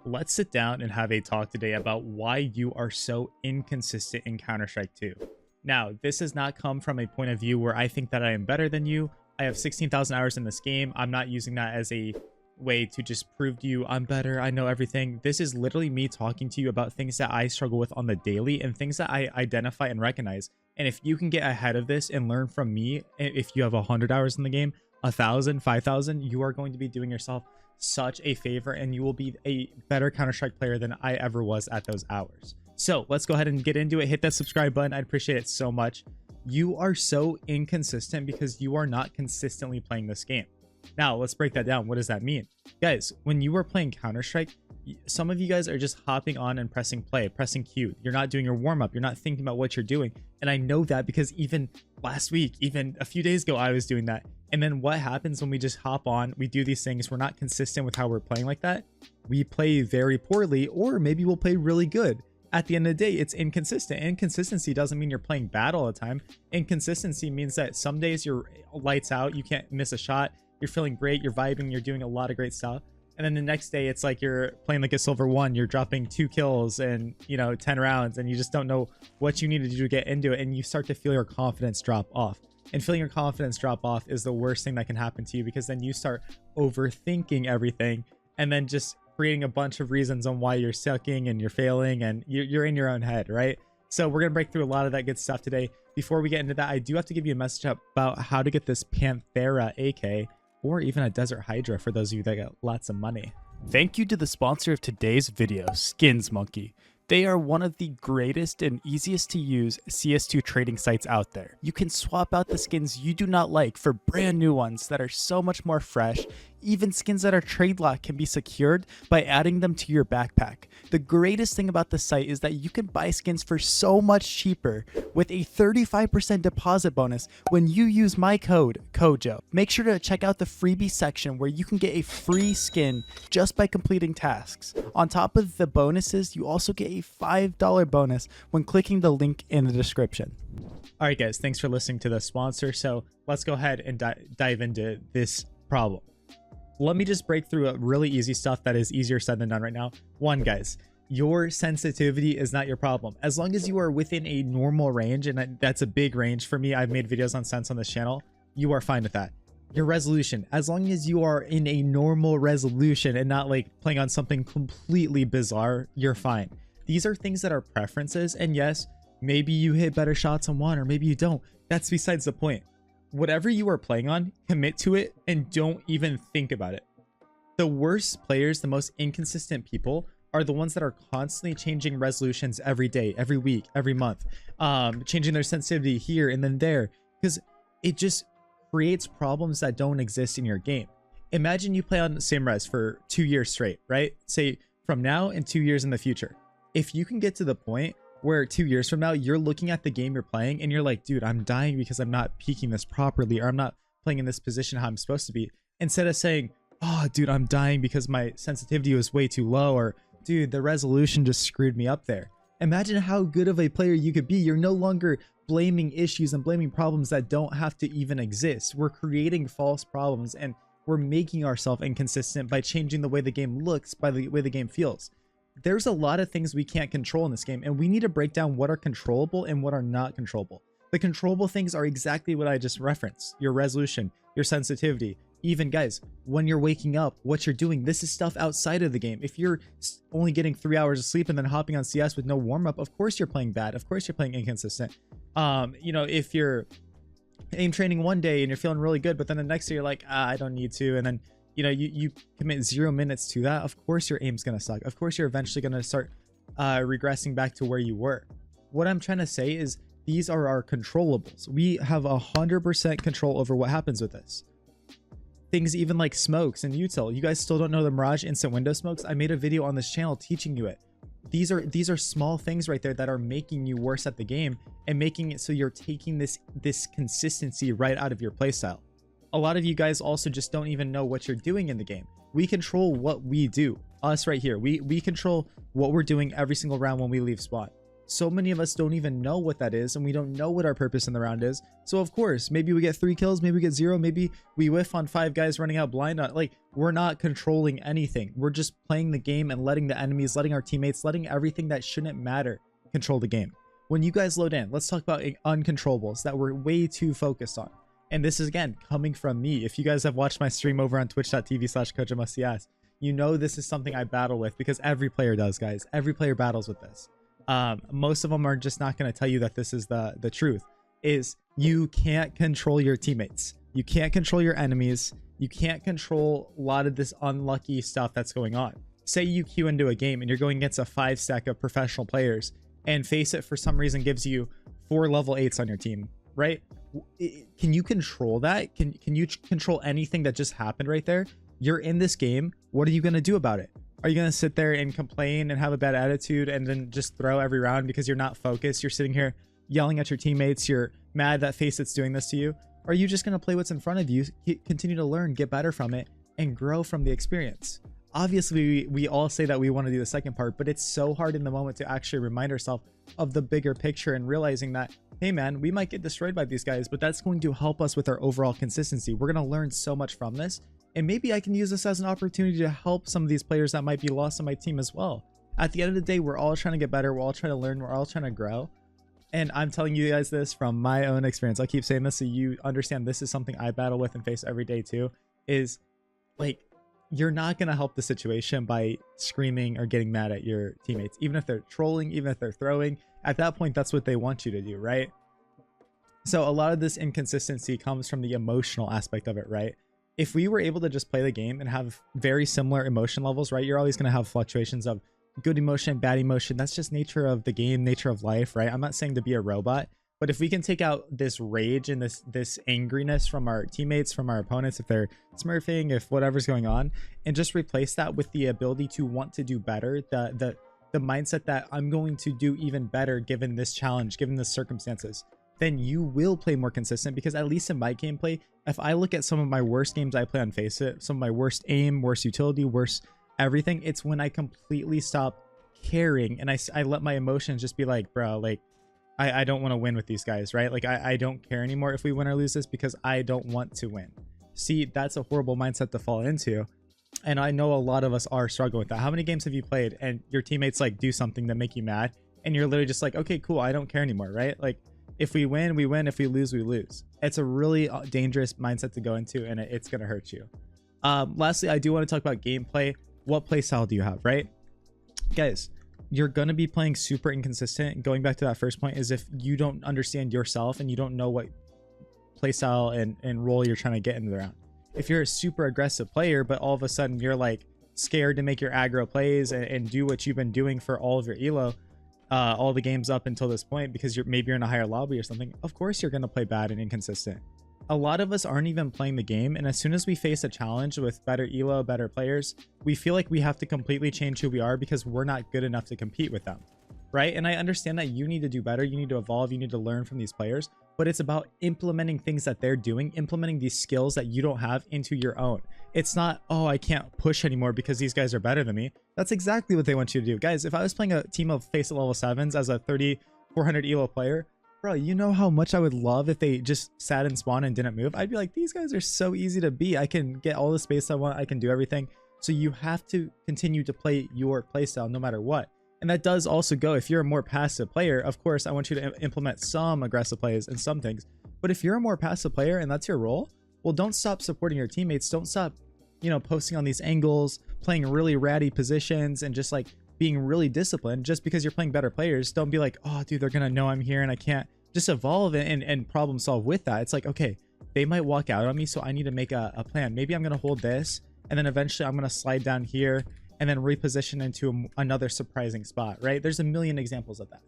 let's sit down and have a talk today about why you are so inconsistent in Counter-Strike 2. Now, this has not come from a point of view where I think that I am better than you. I have 16,000 hours in this game. I'm not using that as a way to just prove to you I'm better, I know everything. This is literally me talking to you about things that I struggle with on the daily and things that I identify and recognize. And if you can get ahead of this and learn from me, if you have 100 hours in the game, 1,000, 5,000, you are going to be doing yourself such a favor and you will be a better Counter-Strike player than I ever was at those hours. So let's go ahead and get into it. Hit that subscribe button. I'd appreciate it so much. You are so inconsistent because you are not consistently playing this game. Now let's break that down. What does that mean? Guys, when you are playing Counter-Strike, some of you guys are just hopping on and pressing play, pressing Q. You're not doing your warm-up. You're not thinking about what you're doing. And I know that because even last week, even a few days ago, I was doing that. And then what happens when we just hop on, we do these things, we're not consistent with how we're playing like that. We play very poorly, or maybe we'll play really good. At the end of the day, it's inconsistent. Inconsistency doesn't mean you're playing bad all the time. Inconsistency means that some days you're lights out, you can't miss a shot, you're feeling great, you're vibing, you're doing a lot of great stuff. And then the next day, it's like you're playing like a silver 1, you're dropping 2 kills and, 10 rounds, and you just don't know what you need to do to get into it. And you start to feel your confidence drop off. And feeling your confidence drop off is the worst thing that can happen to you, because then you start overthinking everything and then just creating a bunch of reasons on why you're sucking and you're failing and you're in your own head, right? So we're going to break through a lot of that good stuff today. Before we get into that, I do have to give you a message about how to get this Panthera AK or even a Desert Hydra for those of you that got lots of money. Thank you to the sponsor of today's video, Skins Monkey. They are one of the greatest and easiest to use CS2 trading sites out there. You can swap out the skins you do not like for brand new ones that are so much more fresh. Even skins that are trade locked can be secured by adding them to your backpack. The greatest thing about the site is that you can buy skins for so much cheaper with a 35% deposit bonus when you use my code, CoJo. Make sure to check out the freebie section where you can get a free skin just by completing tasks. On top of the bonuses, you also get a $5 bonus when clicking the link in the description. All right, guys, thanks for listening to the sponsor. So let's go ahead and dive into this problem. Let me just break through a really easy stuff that is easier said than done right now. One, guys, your sensitivity is not your problem. As long as you are within a normal range, and that's a big range for me, I've made videos on sense on this channel, you are fine with that. Your resolution, as long as you are in a normal resolution and not like playing on something completely bizarre, you're fine. These are things that are preferences, and yes, maybe you hit better shots on one or maybe you don't. That's besides the point. Whatever you are playing on, commit to it and don't even think about it. The worst players, the most inconsistent people, are the ones that are constantly changing resolutions every day, every week, every month, changing their sensitivity here and then there, because it just creates problems that don't exist in your game. Imagine you play on the same res for 2 years straight, right? Say from now and 2 years in the future. If you can get to the point where 2 years from now you're looking at the game you're playing and you're like, dude, I'm dying because I'm not peeking this properly, or I'm not playing in this position how I'm supposed to be, instead of saying, oh dude, I'm dying because my sensitivity was way too low, or dude, the resolution just screwed me up there. Imagine how good of a player you could be. You're no longer blaming issues and blaming problems that don't have to even exist. We're creating false problems and we're making ourselves inconsistent by changing the way the game looks, by the way the game feels. There's a lot of things we can't control in this game, and we need to break down what are controllable and what are not controllable. The controllable things are exactly what I just referenced: your resolution, your sensitivity, even guys, when you're waking up, what you're doing. This is stuff outside of the game. If you're only getting 3 hours of sleep and then hopping on CS with no warm-up, of course you're playing bad. Of course you're playing inconsistent. If you're aim training one day and you're feeling really good, but then the next day you're like, I don't need to, and then you commit 0 minutes to that, of course your aim's gonna suck. Of course you're eventually gonna start regressing back to where you were. What I'm trying to say is these are our controllables. We have 100% control over what happens with this. Things even like smokes and util. You guys still don't know the Mirage instant window smokes? I made a video on this channel teaching you it. These are small things right there that are making you worse at the game and making it so you're taking this consistency right out of your playstyle. A lot of you guys also just don't even know what you're doing in the game. We control what we do. Us right here. We control what we're doing every single round when we leave spawn. So many of us don't even know what that is, and we don't know what our purpose in the round is. So of course, maybe we get 3 kills, maybe we get 0, maybe we whiff on 5 guys running out blind. Like, we're not controlling anything. We're just playing the game and letting the enemies, letting our teammates, letting everything that shouldn't matter control the game. When you guys load in, let's talk about uncontrollables that we're way too focused on. And this is, again, coming from me. If you guys have watched my stream over on twitch.tv/CoJoMo, you know this is something I battle with, because every player does, guys. Every player battles with this. Most of them are just not going to tell you that this is the truth. Is you can't control your teammates. You can't control your enemies. You can't control a lot of this unlucky stuff that's going on. Say you queue into a game and you're going against a 5 stack of professional players, and Face It for some reason gives you 4 level 8s on your team, right? Can you control that? Can you control anything that just happened right there? You're in this game. What are you going to do about it? Are you going to sit there and complain and have a bad attitude and then just throw every round because you're not focused? You're sitting here yelling at your teammates. You're mad that Face It's doing this to you. Or are you just going to play what's in front of you, continue to learn, get better from it, and grow from the experience? Obviously, we all say that we want to do the second part, but it's so hard in the moment to actually remind ourselves of the bigger picture and realizing that, hey man, we might get destroyed by these guys, but that's going to help us with our overall consistency. We're going to learn so much from this. And maybe I can use this as an opportunity to help some of these players that might be lost on my team as well. At the end of the day, we're all trying to get better. We're all trying to learn. We're all trying to grow. And I'm telling you guys this from my own experience. I keep saying this so you understand this is something I battle with and face every day too. Is like, you're not going to help the situation by screaming or getting mad at your teammates. Even if they're trolling, even if they're throwing. At that point, that's what they want you to do, right? So a lot of this inconsistency comes from the emotional aspect of it, right? If we were able to just play the game and have very similar emotion levels, right? You're always going to have fluctuations of good emotion, bad emotion. That's just nature of the game, nature of life, right? I'm not saying to be a robot, but if we can take out this rage and this angriness from our teammates, from our opponents, if they're smurfing, if whatever's going on, and just replace that with the ability to want to do better, the mindset that I'm going to do even better given this challenge, given the circumstances, then you will play more consistent. Because at least in my gameplay, if I look at some of my worst games I play on Face It, some of my worst aim, worst utility, worst everything, it's when I completely stop caring and I let my emotions just be like, bro, like I don't want to win with these guys, right? Like I don't care anymore if we win or lose this, because I don't want to win. See, that's a horrible mindset to fall into. And I know a lot of us are struggling with that. How many games have you played and your teammates like do something that make you mad and you're literally just like, okay, cool, I don't care anymore, right? Like, if we win, we win. If we lose, we lose. It's a really dangerous mindset to go into, and it's going to hurt you. Lastly, I do want to talk about gameplay. What play style do you have, right? Guys, you're going to be playing super inconsistent. Going back to that first point is if you don't understand yourself and you don't know what play style and role you're trying to get into the round. If you're a super aggressive player, but all of a sudden you're like scared to make your aggro plays and do what you've been doing for all of your elo, all the games up until this point, because maybe you're in a higher lobby or something, of course you're going to play bad and inconsistent. A lot of us aren't even playing the game, and as soon as we face a challenge with better elo, better players, we feel like we have to completely change who we are because we're not good enough to compete with them, right? And I understand that you need to do better, you need to evolve, you need to learn from these players, but it's about implementing things that they're doing, implementing these skills that you don't have into your own. It's not, oh, I can't push anymore because these guys are better than me. That's exactly what they want you to do. Guys, if I was playing a team of Face It level 7s as a 3,400 elo player, bro, you know how much I would love if they just sat and spawned and didn't move? I'd be like, these guys are so easy to beat. I can get all the space I want. I can do everything. So you have to continue to play your playstyle no matter what. And that does also go, if you're a more passive player, of course, I want you to implement some aggressive plays and some things. But if you're a more passive player and that's your role, well, don't stop supporting your teammates. Don't stop, you know, posting on these angles, playing really ratty positions, and just like being really disciplined. Just because you're playing better players, don't be like, oh, dude, they're going to know I'm here and I can't. Just evolve and problem solve with that. It's like, okay, they might walk out on me, so I need to make a plan. Maybe I'm going to hold this, and then eventually I'm going to slide down here and then reposition into another surprising spot, right? There's a million examples of that.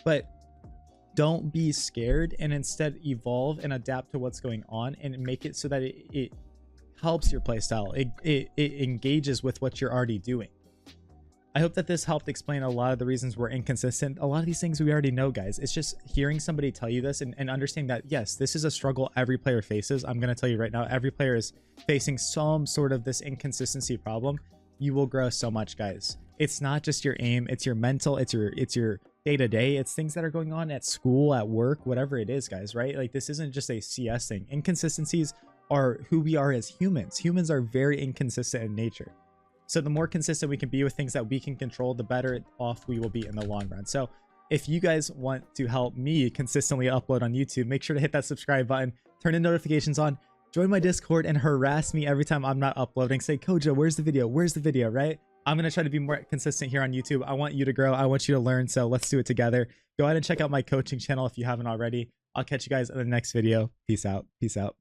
But don't be scared, and instead evolve and adapt to what's going on and make it so that it helps your playstyle. It engages with what you're already doing. I hope that this helped explain a lot of the reasons we're inconsistent. A lot of these things we already know, guys. It's just hearing somebody tell you this and understanding that, yes, this is a struggle every player faces. I'm going to tell you right now, every player is facing some sort of this inconsistency problem. You will grow so much, guys. It's not just your aim, it's your mental, it's your day to day. It's things that are going on at school, at work, whatever it is, guys, right? Like, this isn't just a CS thing. Inconsistencies are who we are as humans. Humans are very inconsistent in nature. So the more consistent we can be with things that we can control, the better off we will be in the long run. So if you guys want to help me consistently upload on YouTube, make sure to hit that subscribe button, turn the notifications on, join my Discord, and harass me every time I'm not uploading. Say, Kojo, where's the video? Where's the video, right? I'm going to try to be more consistent here on YouTube. I want you to grow. I want you to learn. So let's do it together. Go ahead and check out my coaching channel if you haven't already. I'll catch you guys in the next video. Peace out. Peace out.